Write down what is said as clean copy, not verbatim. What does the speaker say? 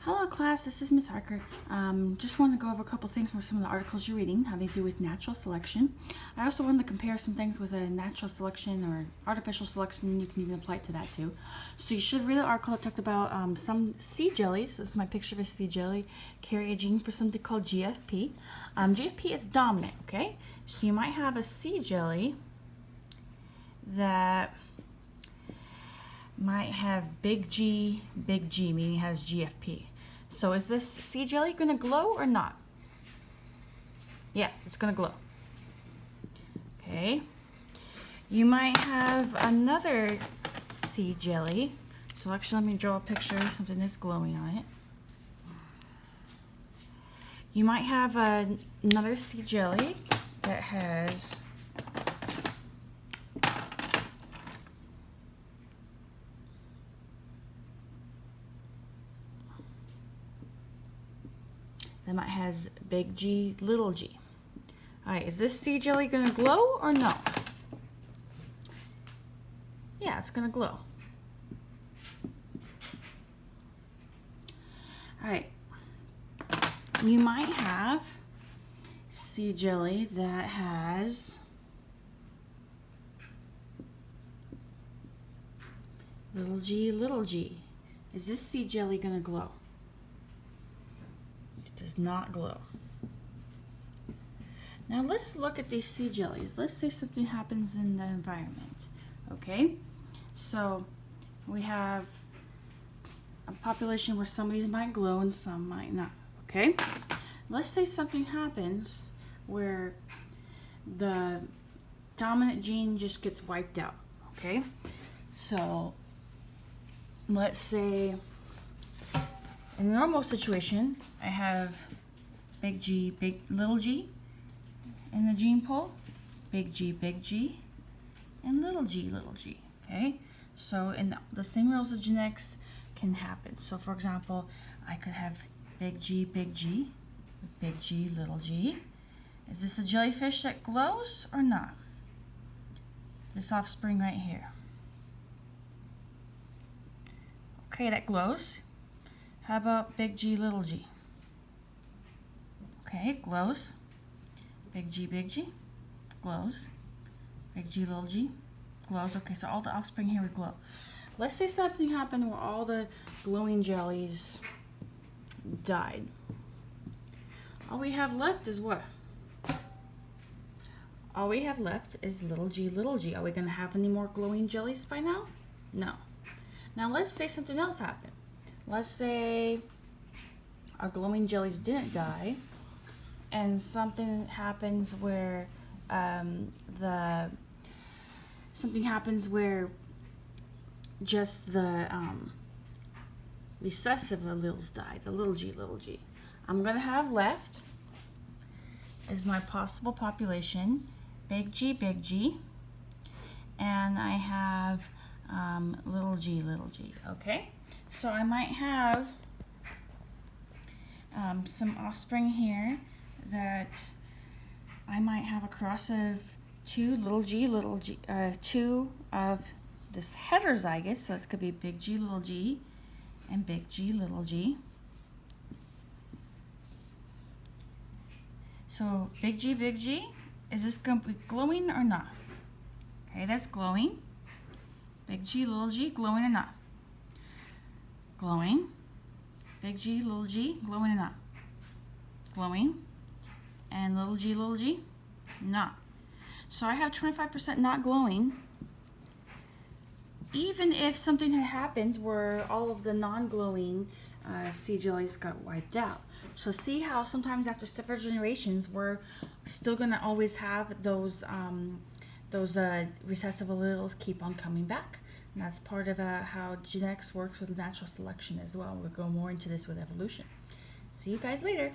Hello class, this is Miss Harker. Just wanted to go over a couple things from some of the articles you're reading, how they do with natural selection. I also wanted to compare some things with a natural selection or artificial selection. You can even apply it to that too. So you should read an article that talked about some sea jellies. This is my picture of a sea jelly. Carry a gene for something called GFP. GFP is dominant, okay? So you might have a sea jelly that might have big G, meaning it has GFP. So is this sea jelly going to glow or not? Yeah, it's going to glow. Okay. You might have another sea jelly. So actually, let me draw a picture of something that's glowing on it. You might have another sea jelly that has big G, little g. All right, is this sea jelly gonna glow or no? Yeah, it's gonna glow. All right, you might have sea jelly that has little g, little g. Is this sea jelly gonna glow? Does not glow. Now let's look at these sea jellies. Let's say something happens in the environment. Okay, so we have a population where some of these might glow and some might not. Okay, let's say something happens where the dominant gene just gets wiped out. Okay, so let's say in a normal situation, I have big G, little g in the gene pool, big G, and little g, okay? So in the same rules of genetics can happen. So for example, I could have big G, big G, little g. Is this a jellyfish that glows or not? This offspring right here. Okay, that glows. How about big G, little g? Okay, glows. Big G, glows. Big G, little g, glows. Okay, so all the offspring here would glow. Let's say something happened where all the glowing jellies died. All we have left is what? All we have left is little g, little g. Are we going to have any more glowing jellies by now? No. Now let's say something else happened. Let's say our glowing jellies didn't die, and something happens where just the recessive alleles die, the little g. I'm gonna have left is my possible population, big G, and I have little g, okay? So I might have some offspring here that I might have a cross of two little g, two of this heterozygous, so it's going to be big G, and big G, little g. So big G, is this going to be glowing or not? Okay, that's glowing. Big G, little g, glowing or not? Glowing. Big G, little g, glowing or not? Glowing. And little g, not. So I have 25% not glowing, even if something had happened where all of the non-glowing sea jellies got wiped out. So see how sometimes after several generations, we're still going to always have those recessive alleles keep on coming back. And that's part of how genetics works with natural selection as well. We'll go more into this with evolution. See you guys later.